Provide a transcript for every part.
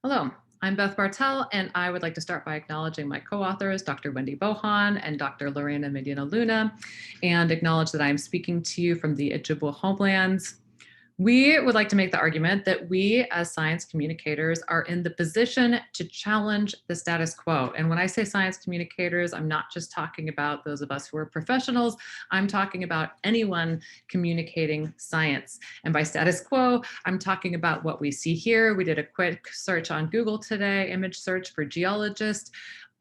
Hello, I'm Beth Bartel, and I would like to start by acknowledging my co-authors, Dr. Wendy Bohon and Dr. Lorena Medina, and acknowledge that I am speaking to you from the Ojibwe homelands. We would like to make the argument that we as science communicators are in the position to challenge the status quo. And when I say science communicators, I'm not just talking about those of us who are professionals, I'm talking about anyone communicating science. And by status quo, I'm talking about what we see here. We did a quick search on Google today, image search for geologist.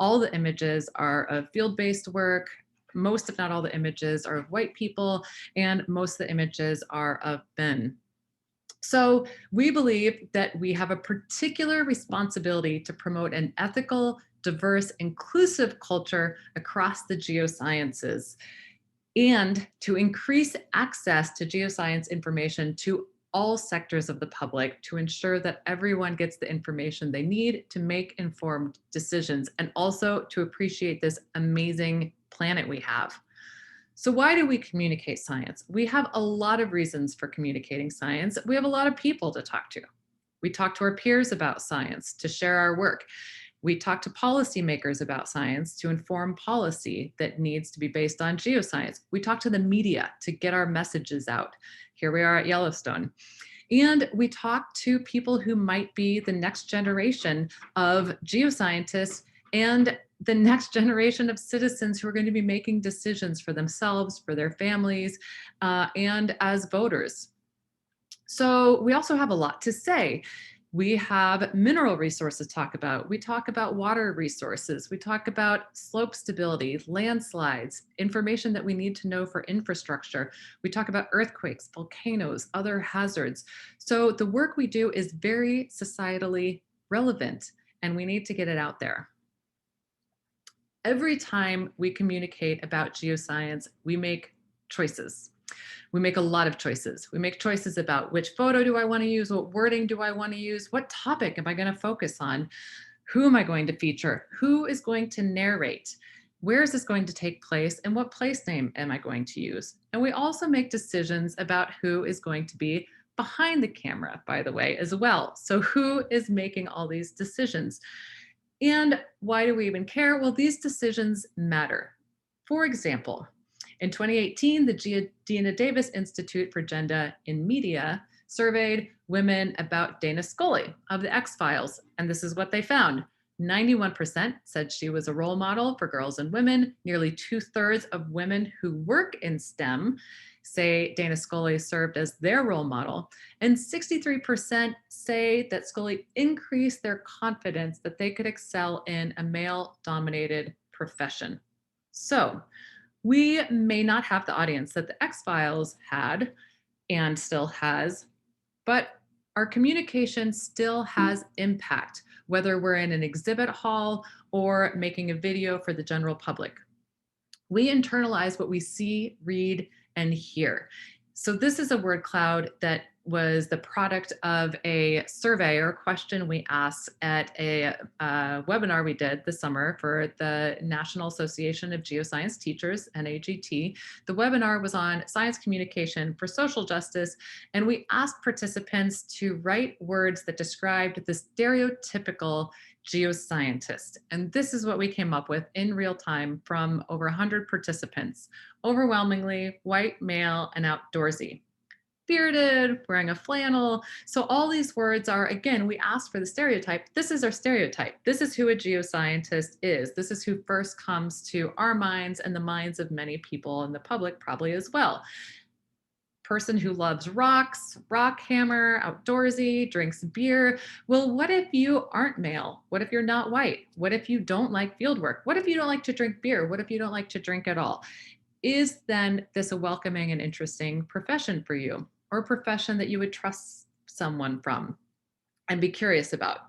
All the images are of field-based work. Most, if not all, the images are of white people, and most of the images are of men. So we believe that we have a particular responsibility to promote an ethical, diverse, inclusive culture across the geosciences and to increase access to geoscience information to all sectors of the public to ensure that everyone gets the information they need to make informed decisions and also to appreciate this amazing planet we have. So why do we communicate science? We have a lot of reasons for communicating science. We have a lot of people to talk to. We talk to our peers about science to share our work. We talk to policymakers about science to inform policy that needs to be based on geoscience. We talk to the media to get our messages out. Here we are at Yellowstone. And we talk to people who might be the next generation of geoscientists and the next generation of citizens who are going to be making decisions for themselves, for their families, and as voters. So we also have a lot to say. We have mineral resources to talk about. We talk about water resources. We talk about slope stability, landslides, information that we need to know for infrastructure. We talk about earthquakes, volcanoes, other hazards. So the work we do is very societally relevant, and we need to get it out there. Every time we communicate about geoscience, we make choices. We make a lot of choices. We make choices about which photo do I want to use, what wording do I want to use, what topic am I going to focus on, who am I going to feature, who is going to narrate, where is this going to take place, and what place name am I going to use. And we also make decisions about who is going to be behind the camera, by the way, as well. So who is making all these decisions? And why do we even care? Well, these decisions matter. For example, in 2018, the Geena Davis Institute for Gender in Media surveyed women about Dana Scully of the X-Files, and this is what they found. 91% said she was a role model for girls and women. Nearly 2/3 of women who work in STEM say Dana Scully served as their role model. And 63% say that Scully increased their confidence that they could excel in a male-dominated profession. So we may not have the audience that the X-Files had and still has, but our communication still has impact, whether we're in an exhibit hall or making a video for the general public. We internalize what we see, read, and hear. So this is a word cloud that was the product of a survey or question we asked at a webinar we did this summer for the National Association of Geoscience Teachers, NAGT. The webinar was on science communication for social justice, and we asked participants to write words that described the stereotypical geoscientist. And this is what we came up with in real time from over 100 participants, overwhelmingly white, male, and outdoorsy. Bearded, wearing a flannel. So all these words are, again, we asked for the stereotype. This is our stereotype. This is who a geoscientist is. This is who first comes to our minds and the minds of many people in the public probably as well. Person who loves rocks, rock hammer, outdoorsy, drinks beer. Well, what if you aren't male? What if you're not white? What if you don't like field work? What if you don't like to drink beer? What if you don't like to drink at all? Is then this a welcoming and interesting profession for you, or a profession that you would trust someone from and be curious about?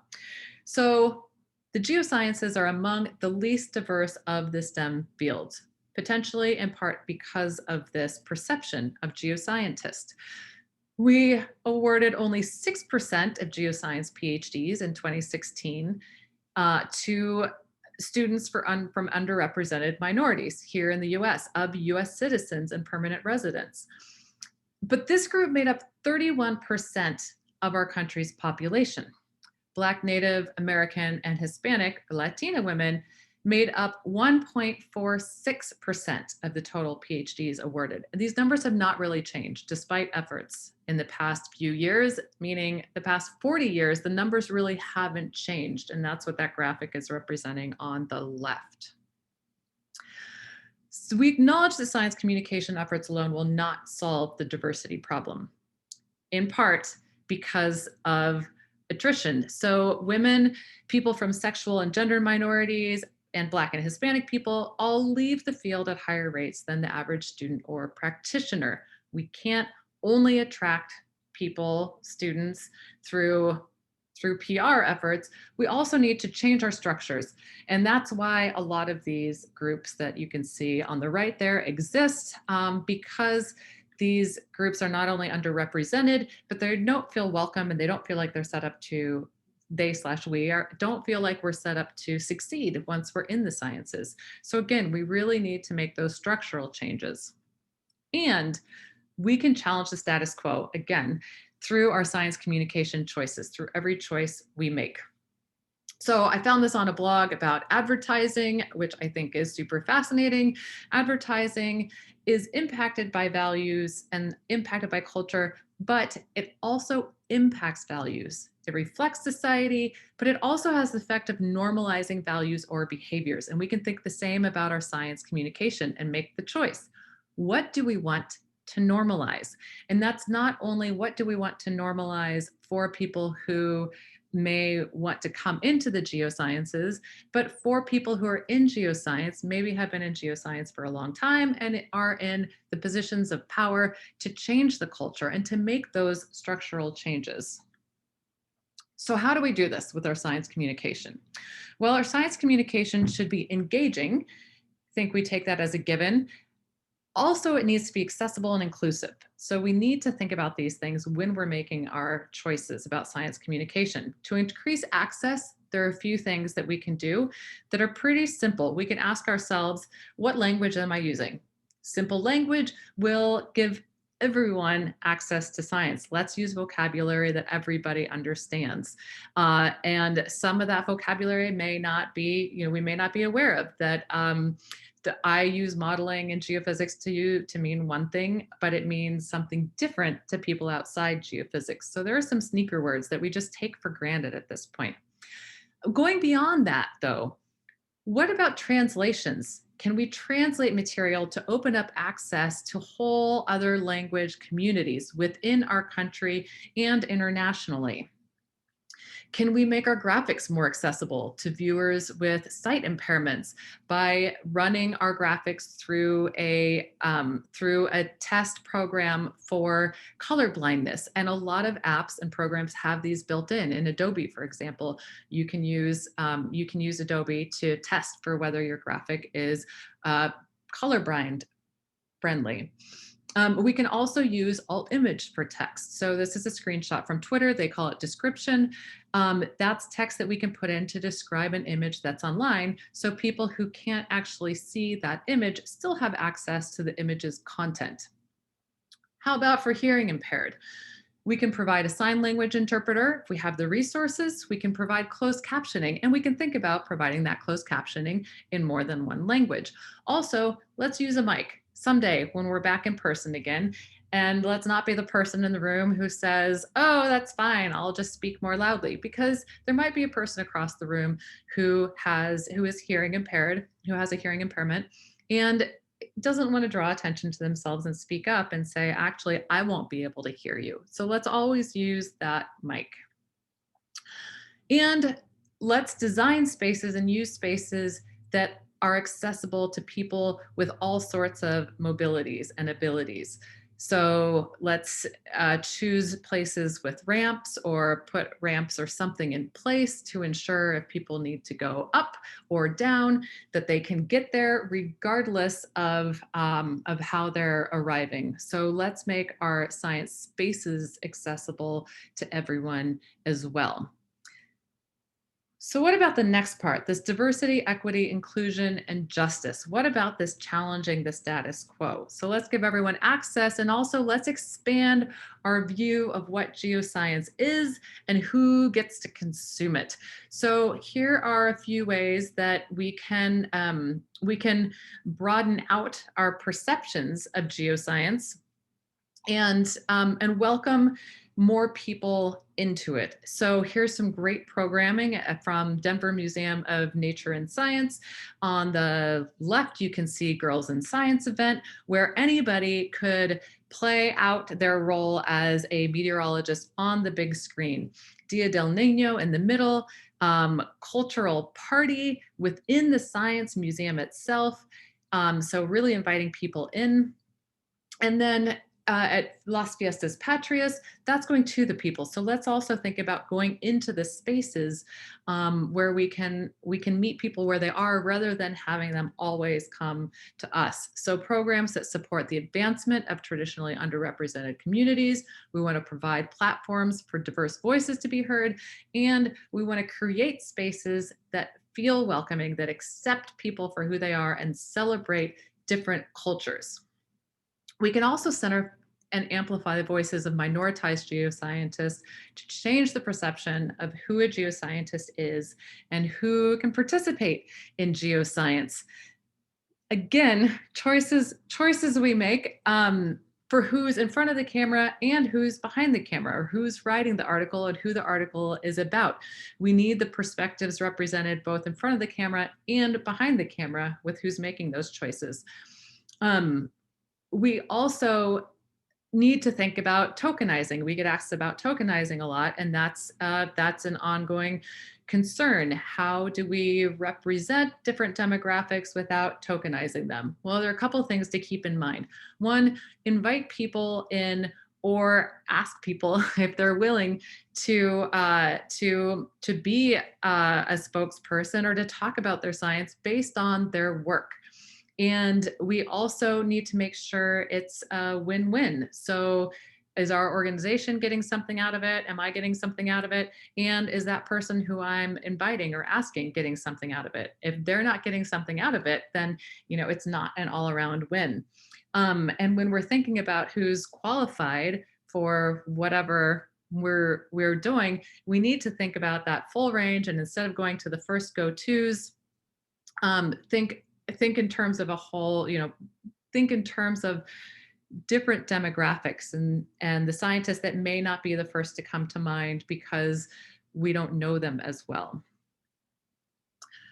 So the geosciences are among the least diverse of the STEM fields, potentially in part because of this perception of geoscientist. We awarded only 6% of geoscience PhDs in 2016 to students from underrepresented minorities here in the US, of US citizens and permanent residents. But this group made up 31% of our country's population. Black, Native American, and Hispanic or Latina women made up 1.46% of the total PhDs awarded. And these numbers have not really changed despite efforts in the past few years, meaning the past 40 years, the numbers really haven't changed. And that's what that graphic is representing on the left. So we acknowledge that science communication efforts alone will not solve the diversity problem, in part because of attrition. So women, people from sexual and gender minorities, and Black and Hispanic people all leave the field at higher rates than the average student or practitioner. We can't only attract people, students, through PR efforts. We also need to change our structures. And that's why a lot of these groups that you can see on the right there exist, because these groups are not only underrepresented, but they don't feel welcome and they don't feel like they're set up to, we don't feel like we're set up to succeed once we're in the sciences. So again, we really need to make those structural changes. And we can challenge the status quo, again, through our science communication choices, through every choice we make. So I found this on a blog about advertising, which I think is super fascinating. Advertising is impacted by values and impacted by culture, but it also impacts values. It reflects society, but it also has the effect of normalizing values or behaviors. And we can think the same about our science communication and make the choice. What do we want to normalize? And that's not only what do we want to normalize for people who may want to come into the geosciences, but for people who are in geoscience, maybe have been in geoscience for a long time and are in the positions of power to change the culture and to make those structural changes. So how do we do this with our science communication? Well, our science communication should be engaging. I think we take that as a given. Also, it needs to be accessible and inclusive. So we need to think about these things when we're making our choices about science communication. To increase access, there are a few things that we can do that are pretty simple. We can ask ourselves, what language am I using? Simple language will give everyone access to science. Let's use vocabulary that everybody understands. And some of that vocabulary may not be, we may not be aware of that. I use modeling and geophysics to mean one thing, but it means something different to people outside geophysics. So there are some sneaker words that we just take for granted at this point. Going beyond that, though, what about translations? Can we translate material to open up access to whole other language communities within our country and internationally? Can we make our graphics more accessible to viewers with sight impairments by running our graphics through a test program for color blindness? And a lot of apps and programs have these built in. In Adobe, for example, you can use Adobe to test for whether your graphic is colorblind friendly. We can also use alt image for text. So this is a screenshot from Twitter. They call it description. That's text that we can put in to describe an image that's online. So people who can't actually see that image still have access to the image's content. How about for hearing impaired? We can provide a sign language interpreter. If we have the resources, we can provide closed captioning, and we can think about providing that closed captioning in more than one language. Also, let's use a mic someday when we're back in person again. And let's not be the person in the room who says, oh, that's fine, I'll just speak more loudly, because there might be a person across the room who is hearing impaired, who has a hearing impairment, and doesn't want to draw attention to themselves and speak up and say, actually, I won't be able to hear you. So let's always use that mic. And let's design spaces and use spaces that are accessible to people with all sorts of mobilities and abilities. So let's choose places with ramps, or put ramps or something in place to ensure if people need to go up or down, that they can get there regardless of how they're arriving. So let's make our science spaces accessible to everyone as well. So what about the next part, this diversity, equity, inclusion, and justice? What about this challenging the status quo? So let's give everyone access, and also let's expand our view of what geoscience is and who gets to consume it. So here are a few ways that we can broaden out our perceptions of geoscience and welcome more people into it. So here's some great programming from Denver Museum of Nature and Science. On the left, you can see Girls in Science event, where anybody could play out their role as a meteorologist on the big screen. Dia del Nino in the middle, cultural party within the Science Museum itself. So really inviting people in. And then at Las Fiestas Patrias, that's going to the people. So let's also think about going into the spaces where we can meet people where they are, rather than having them always come to us. So programs that support the advancement of traditionally underrepresented communities. We want to provide platforms for diverse voices to be heard, and we want to create spaces that feel welcoming, that accept people for who they are and celebrate different cultures. We can also center and amplify the voices of minoritized geoscientists to change the perception of who a geoscientist is and who can participate in geoscience. Again, choices we make for who's in front of the camera and who's behind the camera, or who's writing the article and who the article is about. We need the perspectives represented both in front of the camera and behind the camera with who's making those choices. We also need to think about tokenizing. We get asked about tokenizing a lot, and that's an ongoing concern. How do we represent different demographics without tokenizing them? Well, there are a couple of things to keep in mind. One, invite people in, or ask people if they're willing to be a spokesperson or to talk about their science based on their work. And we also need to make sure it's a win-win. So is our organization getting something out of it? Am I getting something out of it? And is that person who I'm inviting or asking getting something out of it? If they're not getting something out of it, then it's not an all-around win. And when we're thinking about who's qualified for whatever we're doing, we need to think about that full range. And instead of going to the first go-tos, think in terms of a whole, think in terms of different demographics and the scientists that may not be the first to come to mind because we don't know them as well.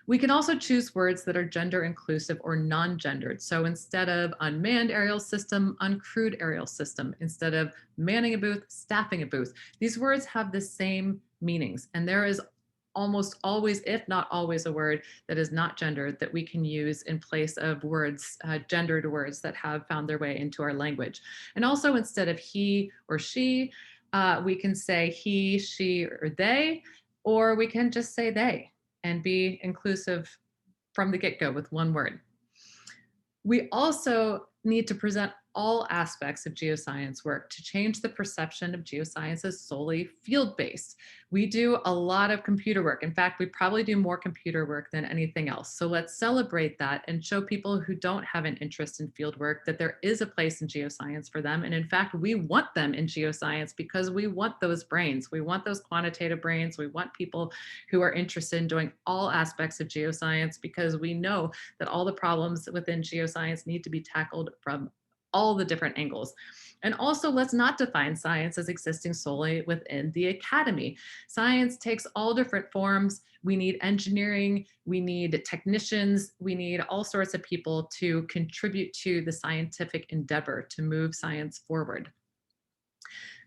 We can also choose words that are gender inclusive or non-gendered. So instead of unmanned aerial system, uncrewed aerial system. Instead of manning a booth, staffing a booth. These words have the same meanings, and there is almost always, if not always, a word that is not gendered that we can use in place of words, gendered words that have found their way into our language. And also, instead of he or she, we can say he, she, or they, or we can just say they and be inclusive from the get-go with one word. We also need to present all aspects of geoscience work to change the perception of geoscience as solely field-based. We do a lot of computer work. In fact, we probably do more computer work than anything else. So let's celebrate that and show people who don't have an interest in field work that there is a place in geoscience for them. And in fact, we want them in geoscience because we want those brains. We want those quantitative brains. We want people who are interested in doing all aspects of geoscience, because we know that all the problems within geoscience need to be tackled from all the different angles. And also, let's not define science as existing solely within the academy. Science takes all different forms. We need engineering, we need technicians, we need all sorts of people to contribute to the scientific endeavor to move science forward.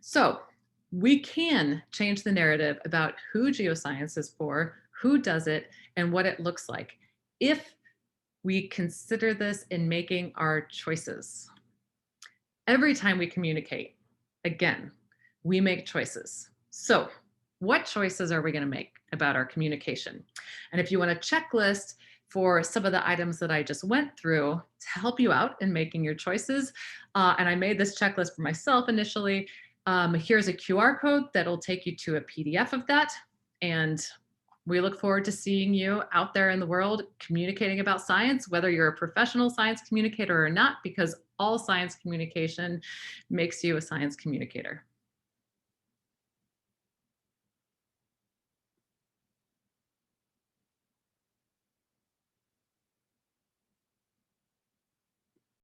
So we can change the narrative about who geoscience is for, who does it, and what it looks like, if we consider this in making our choices. Every time we communicate, again, we make choices. So what choices are we going to make about our communication? And if you want a checklist for some of the items that I just went through to help you out in making your choices, and I made this checklist for myself initially, here's a QR code that'll take you to a PDF of that. And We look forward to seeing you out there in the world communicating about science, whether you're a professional science communicator or not, because all science communication makes you a science communicator.